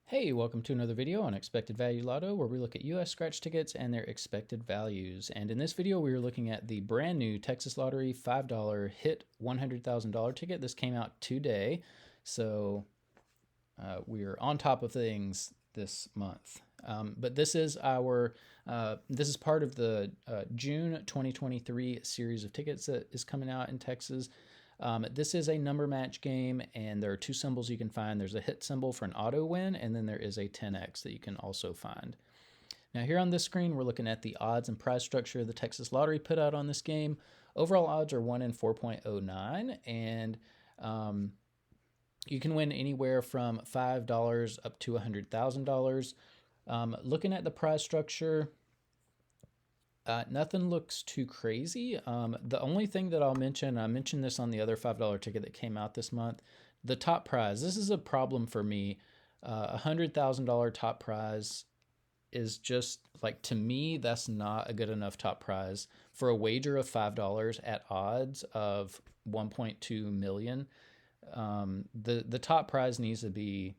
Hey, welcome to another video on Expected Value Lotto, where we look at US scratch tickets and their expected values. And in this video, we are looking at the brand new Texas Lottery $5 hit $100,000 ticket. This came out today, so we are on top of things this month. But this is this is part of the June 2023 series of tickets that is coming out in Texas. This is a number match game, and there are two symbols you can find. There's a hit symbol for an auto win, and then there is a 10x that you can also find. Now here on this screen, we're looking at the odds and prize structure the Texas Lottery put out on this game. Overall odds are 1 in 4.09, and you can win anywhere from $5 up to $100,000. Looking at the prize structure, nothing looks too crazy. The only thing that I'll mention, I mentioned this on the other $5 ticket that came out this month, the top prize. This is a problem for me. $100,000 top prize is just like, to me, that's not a good enough top prize for a wager of $5 at odds of 1.2 million. The top prize needs to be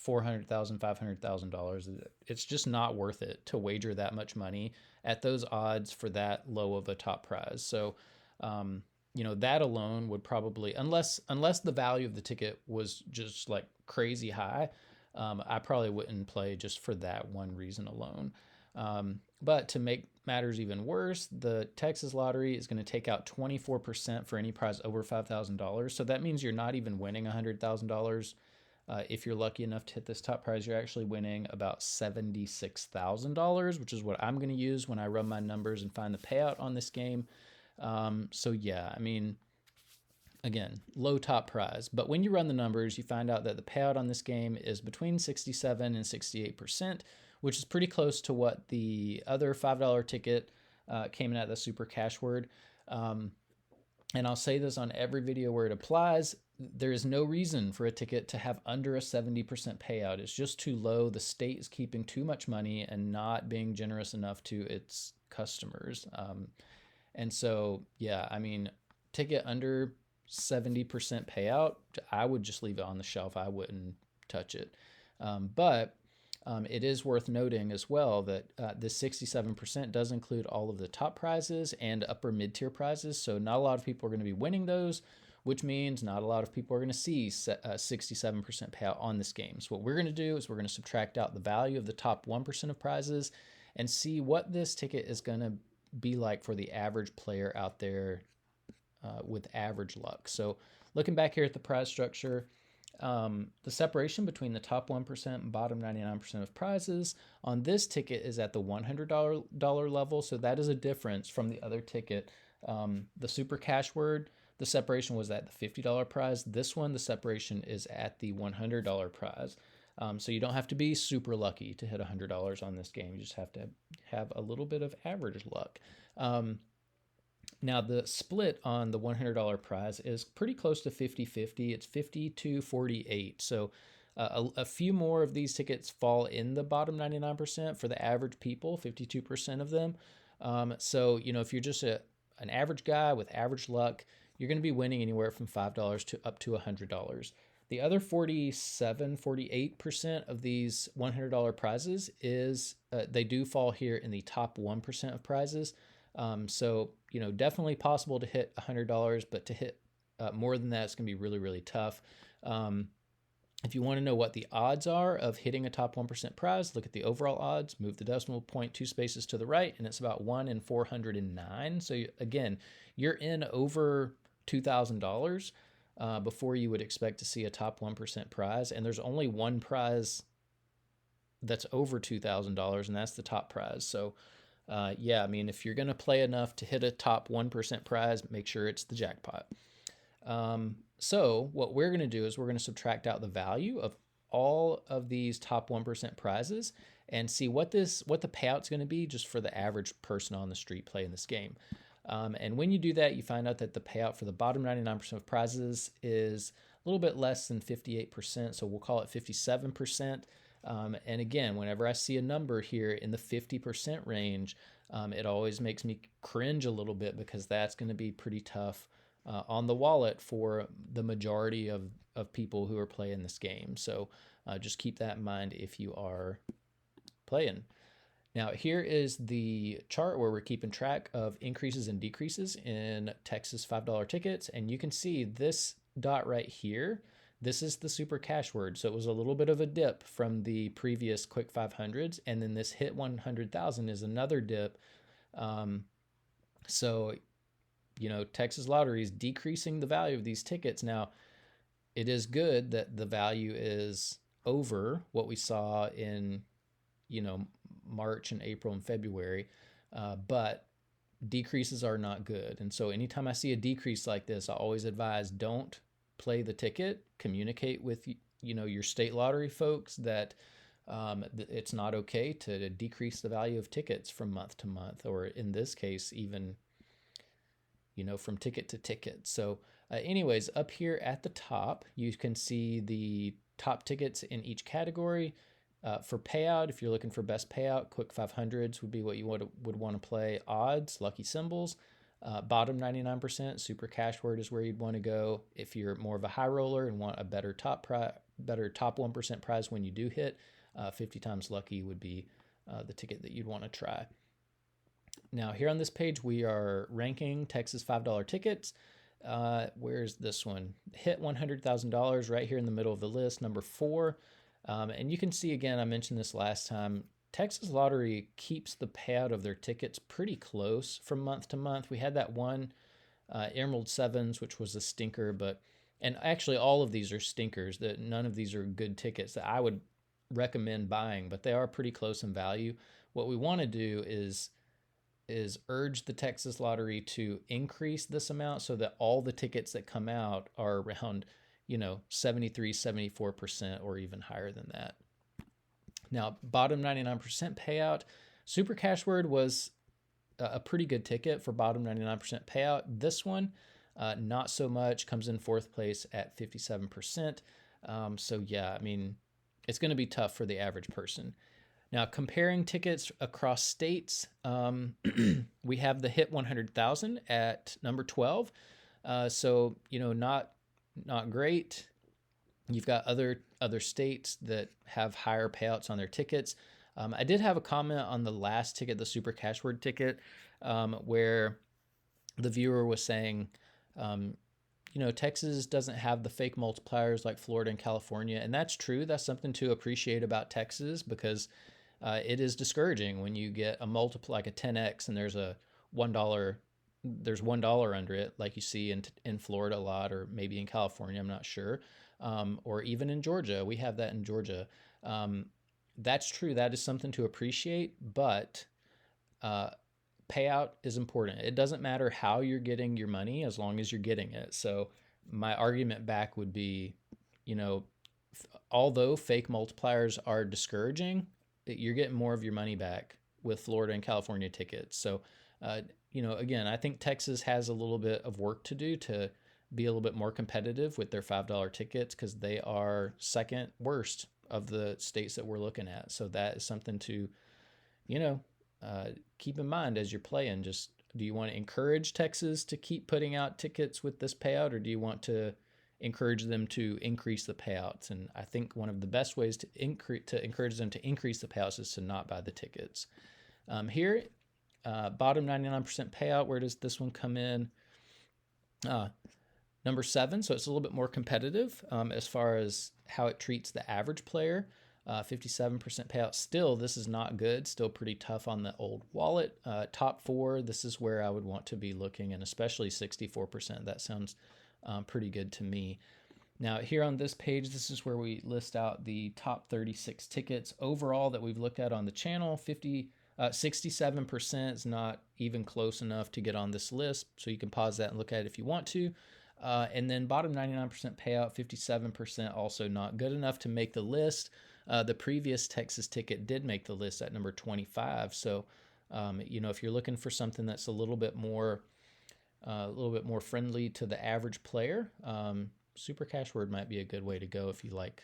$400,000, $500,000. It's just not worth it to wager that much money at those odds for that low of a top prize. So, that alone would probably, unless the value of the ticket was just like crazy high, I probably wouldn't play just for that one reason alone. But to make matters even worse, the Texas Lottery is going to take out 24% for any prize over $5,000. So that means you're not even winning $100,000. If you're lucky enough to hit this top prize, you're actually winning about $76,000, which is what I'm going to use when I run my numbers and find the payout on this game. So yeah, I mean, again, low top prize. But when you run the numbers, you find out that the payout on this game is between 67 and 68%, which is pretty close to what the other $5 ticket came in at, the Super Cash Word. And I'll say this on every video where it applies, there is no reason for a ticket to have under a 70% payout. It's just too low. The state is keeping too much money and not being generous enough to its customers. And so, yeah, I mean, ticket under 70% payout, I would just leave it on the shelf. I wouldn't touch it. But it is worth noting as well that this 67% does include all of the top prizes and upper mid-tier prizes. So not a lot of people are going to be winning those, which means not a lot of people are going to see 67% payout on this game. So what we're going to do is we're going to subtract out the value of the top 1% of prizes and see what this ticket is going to be like for the average player out there with average luck. So looking back here at the prize structure, the separation between the top 1% and bottom 99% of prizes on this ticket is at the $100 level. So that is a difference from the other ticket. The Super Cash Word, the separation was at the $50 prize. This one, the separation is at the $100 prize. So you don't have to be super lucky to hit $100 on this game. You just have to have a little bit of average luck. Now, the split on the $100 prize is pretty close to 50-50. It's 50-48. So a few more of these tickets fall in the bottom 99% for the average people, 52% of them. So, if you're just an average guy with average luck, you're going to be winning anywhere from $5 to up to $100. The other 48% of these $100 prizes is they do fall here in the top 1% of prizes. So, definitely possible to hit $100, but to hit more than that, it's going to be really, really tough. If you want to know what the odds are of hitting a top 1% prize, look at the overall odds, move the decimal point 2 spaces to the right, and it's about 1 in 409. So again, you're in over $2,000 before you would expect to see a top 1% prize. And there's only one prize that's over $2,000, and that's the top prize. So yeah, I mean, if you're going to play enough to hit a top 1% prize, make sure it's the jackpot. So what we're going to do is we're going to subtract out the value of all of these top 1% prizes and see what the payout's going to be just for the average person on the street playing this game. And when you do that, you find out that the payout for the bottom 99% of prizes is a little bit less than 58%. So we'll call it 57%. And again, whenever I see a number here in the 50% range, it always makes me cringe a little bit because that's going to be pretty tough on the wallet for the majority of people who are playing this game. So Just keep that in mind if you are playing. Now, here is the chart where we're keeping track of increases and decreases in Texas $5 tickets. And you can see this dot right here. This is the super cash word. So it was a little bit of a dip from the previous quick 500s. And then this hit 100,000 is another dip. So, Texas Lottery is decreasing the value of these tickets. Now, it is good that the value is over what we saw in, March and April and February, but decreases are not good. And so anytime I see a decrease like this, I always advise don't play the ticket. Communicate with your state lottery folks that it's not okay to decrease the value of tickets from month to month, or in this case, even from ticket to ticket. So anyways, up here at the top, you can see the top tickets in each category. For payout, if you're looking for best payout, quick 500s would be what you would want to play. Odds, lucky symbols, bottom 99%, super cash word is where you'd want to go. If you're more of a high roller and want a better top 1% prize when you do hit, 50 times lucky would be the ticket that you'd want to try. Now here on this page, we are ranking Texas $5 tickets. Where's this one? Hit $100,000 right here in the middle of the list, number 4. And you can see, again, I mentioned this last time, Texas Lottery keeps the payout of their tickets pretty close from month to month. We had that one Emerald Sevens, which was a stinker, and actually all of these are stinkers. That none of these are good tickets that I would recommend buying, but they are pretty close in value. What we want to do is urge the Texas Lottery to increase this amount so that all the tickets that come out are around 73, 74%, or even higher than that. Now, bottom 99% payout, super cash word was a pretty good ticket for bottom 99% payout. This one, not so much, comes in 4th place at 57%. So yeah, it's going to be tough for the average person. Now, comparing tickets across states, we have the hit 100,000 at number 12. So, not great. You've got other states that have higher payouts on their tickets. I did have a comment on the last ticket, the super cash word ticket, where the viewer was saying, Texas doesn't have the fake multipliers like Florida and California. And that's true. That's something to appreciate about Texas, because it is discouraging when you get a multiple like a 10x and there's a $1 under it, like you see in Florida a lot, or maybe in California, I'm not sure, or even in Georgia. We have that in Georgia. That's true. That is something to appreciate, but payout is important. It doesn't matter how you're getting your money as long as you're getting it. So my argument back would be, although fake multipliers are discouraging, you're getting more of your money back with Florida and California tickets. So, again, I think Texas has a little bit of work to do to be a little bit more competitive with their $5 tickets, because they are second worst of the states that we're looking at. So that is something to, keep in mind as you're playing. Just, do you want to encourage Texas to keep putting out tickets with this payout, or do you want to encourage them to increase the payouts? And I think one of the best ways to encourage them to increase the payouts is to not buy the tickets. Here, bottom 99% payout, where does this one come in? Number 7, so it's a little bit more competitive as far as how it treats the average player. 57% payout. Still, this is not good. Still pretty tough on the old wallet. Top 4, this is where I would want to be looking, and especially 64%. That sounds pretty good to me. Now, here on this page, this is where we list out the top 36 tickets overall that we've looked at on the channel. 67% is not even close enough to get on this list, so you can pause that and look at it if you want to. And then bottom 99% payout, 57%, also not good enough to make the list. The previous Texas ticket did make the list at number 25. So, if you're looking for something that's a little bit more friendly to the average player, super cash word might be a good way to go if you like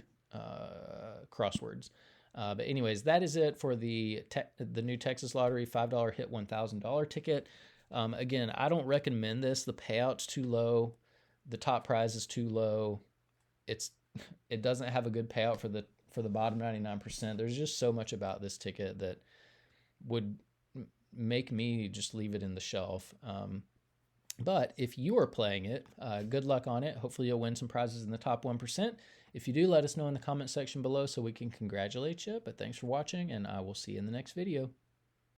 crosswords. But anyways, that is it for the new Texas Lottery $5 hit $1,000 ticket. Again, I don't recommend this. The payout's too low. The top prize is too low. It doesn't have a good payout for the for the bottom 99%. There's just so much about this ticket that would make me just leave it in the shelf. But if you are playing it, good luck on it. Hopefully you'll win some prizes in the top 1%. If you do, let us know in the comment section below so we can congratulate you. But thanks for watching, and I will see you in the next video.